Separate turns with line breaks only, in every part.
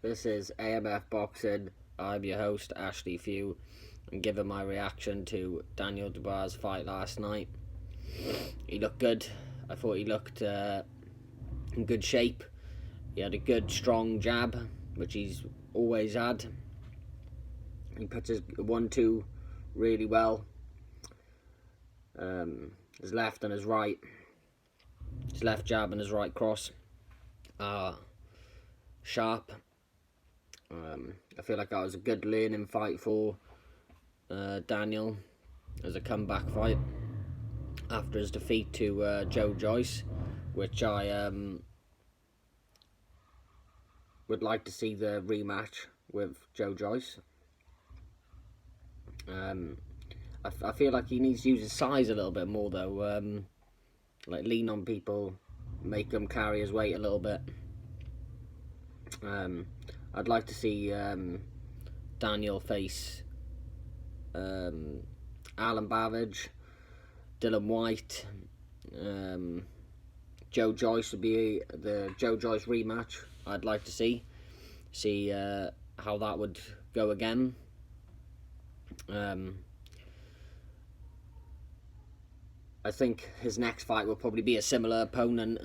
This is AMF Boxing. I'm your host, Ashley Few, and giving my reaction to Daniel Dubois' fight last night. He looked good. I thought he looked in good shape. He had a good, strong jab, which he's always had. He puts his 1-2 really well. His left and his right. His left jab and his right cross are sharp. I feel like that was a good learning fight for Daniel as a comeback fight after his defeat to Joe Joyce, which I would like to see the rematch with Joe Joyce. I feel like he needs to use his size a little bit more though, like lean on people, make him carry his weight a little bit. I'd like to see Daniel face Alan Bavage, Dylan White, Joe Joyce would be the Joe Joyce rematch. I'd like to see how that would go again. I think his next fight will probably be a similar opponent,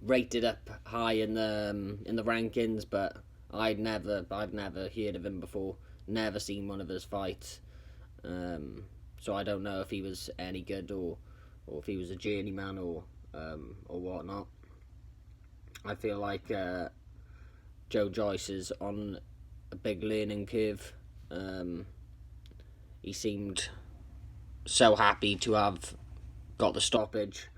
rated up high in the rankings, but I've never heard of him before, never seen one of his fights, so I don't know if he was any good or if he was a journeyman or whatnot. I feel like Joe Joyce is on a big learning curve. He seemed so happy to have got the stoppage.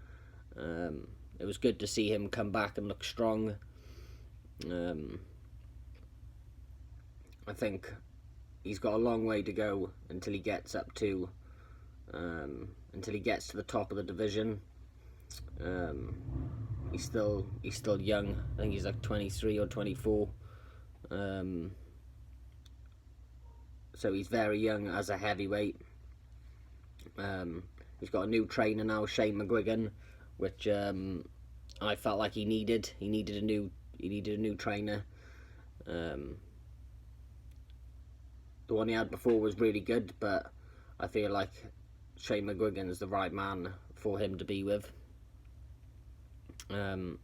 It was good to see him come back and look strong. I think he's got a long way to go until he gets up to until he gets to the top of the division. He's still young. I think he's like 23 or 24. So he's very young as a heavyweight. He's got a new trainer now, Shane McGuigan, which I felt like he needed. He needed a new trainer. The one he had before was really good, but I feel like Shane McGuigan is the right man for him to be with. Shane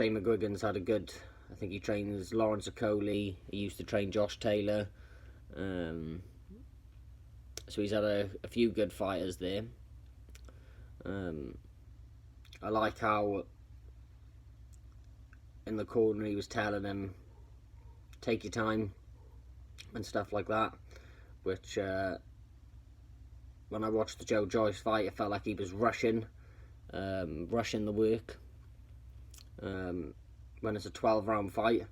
McGuigan's had a good. I think he trains Lawrence Okoli. He used to train Josh Taylor. So he's had a few good fighters there. I like how in the corner he was telling him, take your time and stuff like that, which when I watched the Joe Joyce fight, it felt like he was rushing the work. When it's a 12-round fight,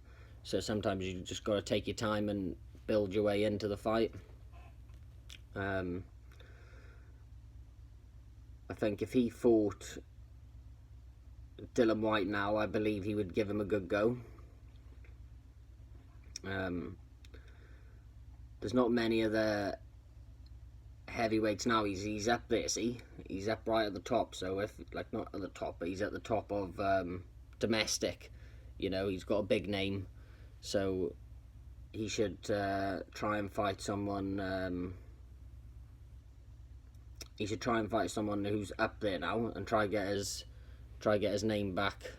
so sometimes you just got to take your time and build your way into the fight. I think if he fought Dylan White now, I believe he would give him a good go. There's not many of the heavyweights now. He's up there, see? He's up right at the top, so if, like, not at the top, but he's at the top of domestic. You know, he's got a big name, so he should try and fight someone. He should try and fight someone who's up there now and try get his name back.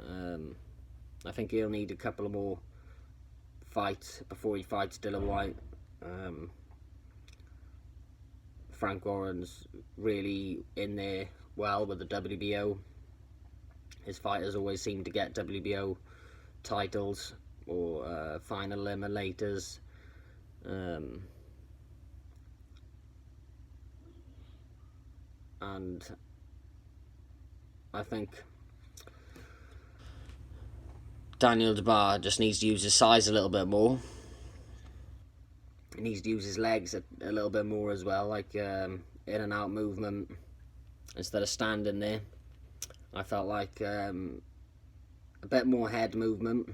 I think he'll need a couple of more fights before he fights Dylan White. Frank Warren's really in there well with the WBO. His fighters always seem to get WBO titles or final eliminators. And I think Daniel Dubois just needs to use his size a little bit more. He needs to use his legs a little bit more as well, like in and out movement instead of standing there. I felt like a bit more head movement,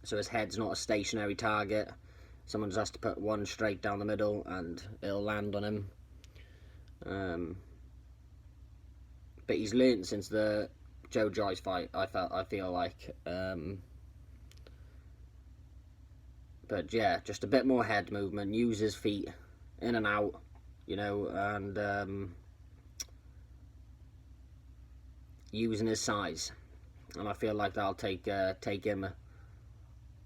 so his head's not a stationary target. Someone just has to put one straight down the middle and it'll land on him. but he's learnt since the Joe Joyce fight. I feel like, but yeah, just a bit more head movement, use his feet in and out, and using his size, and I feel like that'll take him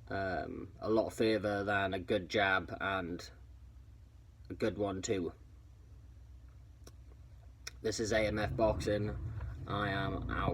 a lot further than a good jab and a good 1-2. This is AMF Boxing. I am out.